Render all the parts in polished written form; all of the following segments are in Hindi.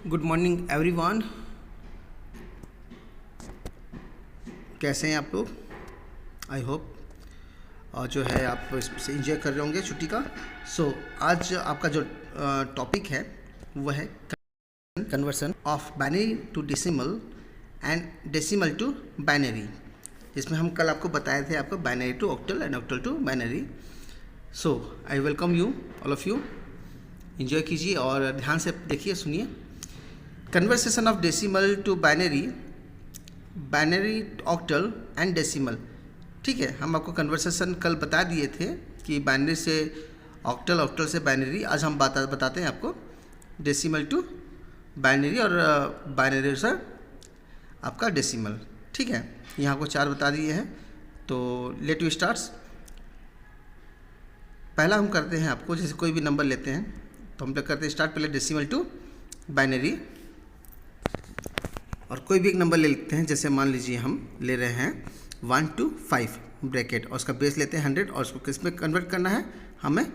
Good morning everyone. कैसे हैं आप लोग? आई होप और जो है आप इससे इंजॉय कर रहे होंगे छुट्टी का। आज आपका जो टॉपिक है वो है conversion of binary to decimal and decimal to binary, जिसमें हम कल आपको बताए थे आपको binary to octal and octal to binary. I welcome you all of you. Enjoy कीजिए और ध्यान से देखिए, सुनिए। Conversation of decimal to binary, binary octal and decimal. ठीक है, हम आपको कन्वर्सेशन कल बता दिए थे कि बाइनरी से ऑक्टल, ऑक्टल से बाइनरी। आज हम बताते हैं आपको डेसिमल टू बाइनरी और बाइनरी से आपका डेसिमल। ठीक है, यहाँ को 4 बता दिए हैं। तो लेट यू स्टार्ट्स। पहला हम करते हैं आपको, जैसे कोई भी नंबर लेते हैं तो हम लोग करते हैं स्टार्ट पहले डेसिमल टू बाइनरी, और कोई भी एक नंबर ले लेते हैं। जैसे मान लीजिए हम ले रहे हैं 1 to 5 ब्रैकेट, और उसका बेस लेते हैं 100, और उसको किस में कन्वर्ट करना है, हमें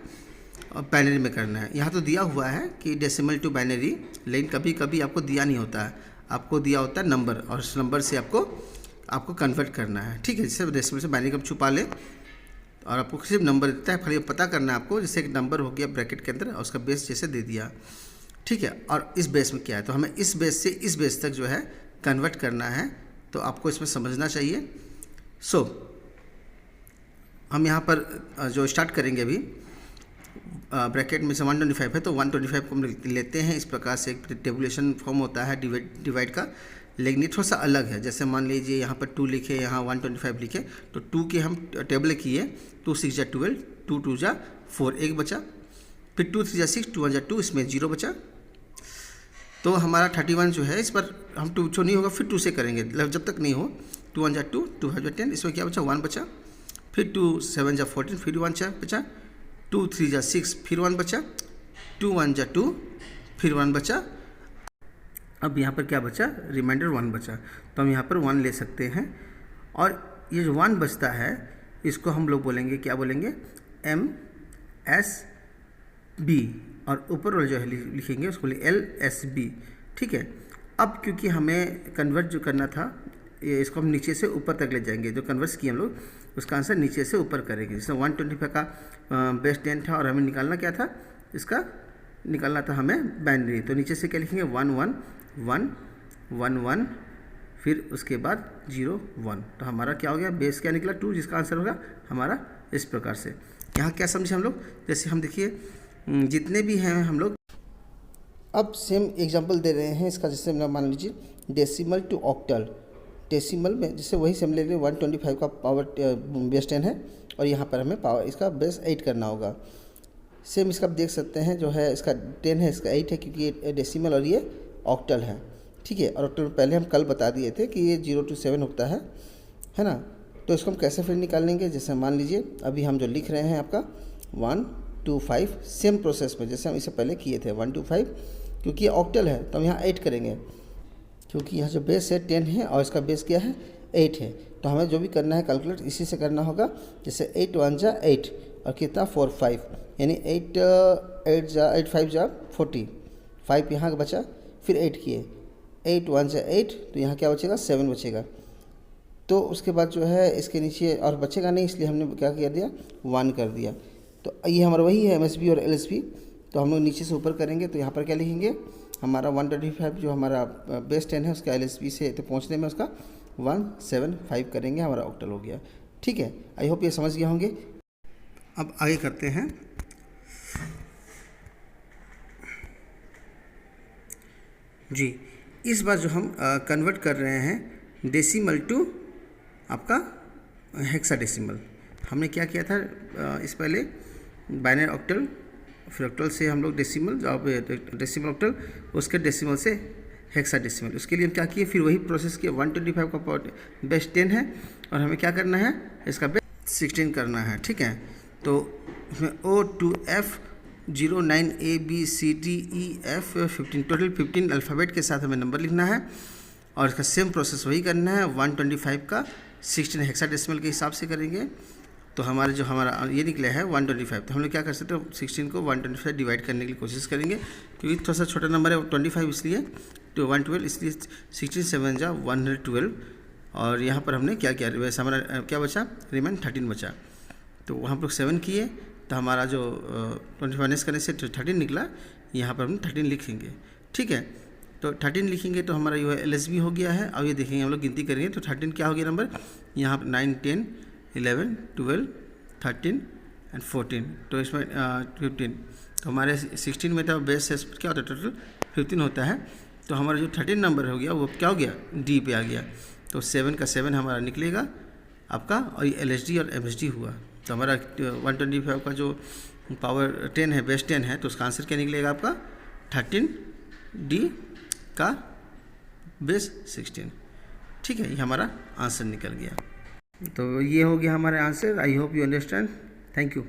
बाइनरी में करना है। यहाँ तो दिया हुआ है कि डेसिमल टू बाइनरी, लेकिन कभी कभी आपको दिया नहीं होता है, आपको दिया होता है नंबर, और उस नंबर से आपको कन्वर्ट करना है। ठीक है, जैसे डेसिमल से बाइनरी को छुपा ले और आपको सिर्फ नंबर देता है, खाली पता करना है आपको। जैसे एक नंबर हो गया ब्रैकेट के अंदर और उसका बेस जैसे दे दिया। ठीक है, और इस बेस में क्या है, तो हमें इस बेस से इस बेस तक जो है कन्वर्ट करना है, तो आपको इसमें समझना चाहिए। हम यहाँ पर जो स्टार्ट करेंगे अभी, ब्रैकेट में से 125 है, तो 125 को हम लेते हैं। इस प्रकार से एक टेबुलेशन फॉर्म होता है डिवाइड का, लेकिन ये थोड़ा सा अलग है। जैसे मान लीजिए यहाँ पर 2 लिखे, यहाँ 125 लिखे, तो 2 के हम टेबल किए, 2 6 जा 12, 2 2 जा 4, 1 बचा। फिर 2 3 जा 6, 2 1 जा 2, इसमें 0 बचा। तो हमारा 31 जो है, इस पर हम 2 जो नहीं होगा फिर 2 से करेंगे, जब तक नहीं हो। 2 1 जा 2, 2 5 जा 10, इसमें क्या बचा, 1 बचा। फिर 2 7 जा 14, फिर 1 बचा। 2 3 जा 6, फिर 1 बचा। 2 1 जा 2, फिर 1 बचा। अब यहाँ पर क्या बचा, रिमाइंडर 1 बचा, तो हम यहाँ पर 1 ले सकते हैं। और ये जो 1 बचता है, इसको हम लोग बोलेंगे, क्या बोलेंगे, MSB, और ऊपर वाले जो है लिखेंगे उसको LSB। ठीक है, अब क्योंकि हमें कन्वर्ट जो करना था, इसको हम नीचे से ऊपर तक ले जाएंगे। जो कन्वर्ट किए हम लोग, उसका आंसर नीचे से ऊपर करेंगे। जैसे 125 का बेस 10 था, और हमें निकालना क्या था, इसका निकालना था हमें बाइनरी। तो नीचे से क्या लिखेंगे, 1 1 1 1 1, फिर उसके बाद 0 1। तो हमारा क्या हो गया, बेस क्या निकला, 2, जिसका आंसर होगा हमारा इस प्रकार से। यहाँ क्या समझे हम लोग, जैसे हम देखिए जितने भी हैं हम लोग, अब सेम एग्जांपल दे रहे हैं इसका। जैसे मान लीजिए डेसिमल टू ऑक्टल, डेसिमल में जैसे वही से हम ले रहे हैं 125 का पावर बेस 10 है, और यहाँ पर हमें पावर इसका बेस 8 करना होगा। सेम इसका आप देख सकते हैं, जो है इसका 10 है, इसका 8 है, क्योंकि ये डेसिमल और ये ऑक्टल है। ठीक है, और ऑक्टल पहले हम कल बता दिए थे कि ये 0 to 7 होता है ना। तो इसको हम कैसे फिर निकालेंगे, जैसे मान लीजिए अभी हम जो लिख रहे हैं आपका 1 2 5, सेम प्रोसेस में जैसे हम इसे पहले किए थे 1 2 5, क्योंकि ये ऑक्टल है तो हम यहाँ 8 करेंगे, क्योंकि यहाँ जो बेस है 10 है और इसका बेस क्या है 8 है। तो हमें जो भी करना है कैलकुलेट इसी से करना होगा। जैसे 8 1 जा 8, और कितना 4 5, यानी 8 8 जा 8 5 जा 40, 5 यहाँ का बचा, फिर 8 किए, 8 1 जा 8, तो यहाँ क्या बचेगा, 7 बचेगा। तो उसके बाद जो है इसके नीचे और बचेगा नहीं, इसलिए हमने क्या कर दिया, 1 कर दिया। तो ये हमारा वही है MSB और LSB। तो हम लोग नीचे से ऊपर करेंगे, तो यहाँ पर क्या लिखेंगे, हमारा 125 जो हमारा बेस 10 है, उसका LSB से तो पहुँचने में उसका 175 करेंगे, हमारा ऑक्टल हो गया। ठीक है, आई होप ये समझ गए होंगे। अब आगे करते हैं। जी, इस बार जो हम कन्वर्ट कर रहे हैं डेसिमल टू आपका हेक्साडेसिमल। हमने क्या किया था, इस पहले बाइनरी ऑक्टल, फिर ऑक्टल से हम लोग डेसिमल, डेसिमल ऑक्टल, उसके डेसिमल से हेक्साडेसिमल। उसके लिए हम क्या किए, फिर वही प्रोसेस किए। 125 का बेस 10 है, और हमें क्या करना है, इसका बेस 16 करना है। ठीक है, तो इसमें O to F 0 9 A B C D E F 15, total 15 alphabet के साथ हमें नंबर लिखना है, और इसका सेम प्रोसेस वही करना है। 125 का 16 हेक्साडेसिमल के हिसाब से करेंगे, तो हमारा जो हमारा ये निकला है 125। तो हम लोग क्या कर सकते हैं, 16 को 125 डिवाइड करने के लिए कोशिश करेंगे, क्योंकि थोड़ा सा छोटा नंबर है 25 इसलिए, तो 112 इसलिए 16 7 जा 112। और यहाँ पर हमने क्या किया, वैसे हमारा क्या बचा, रिमेन 13 बचा। तो वहाँ पर 7 किए तो हमारा जो 25 माइनस करने से 13 निकला, यहाँ पर हम 13 लिखेंगे। ठीक है, तो 13 लिखेंगे तो हमारा जो है LSB हो गया है। अब ये देखेंगे हम लोग गिनती करेंगे तो 13 क्या हो गया नंबर, यहाँ पर 9 10 11 12 13 एंड 14, तो इसमें 15। तो हमारे 16 में था बेस है, क्या होता है टोटल 15 होता है। तो हमारा जो 13 नंबर हो गया वो क्या हो गया, D पे आ गया। तो 7 का 7 हमारा निकलेगा आपका, और ये LSD और MSD हुआ। तो हमारा 125 का जो पावर 10 है, बेस 10 है, तो उसका आंसर क्या निकलेगा आपका 13D का बेस 16। ठीक है, ये हमारा आंसर निकल गया। तो ये हो गया हमारा answer. I hope you understand. Thank you.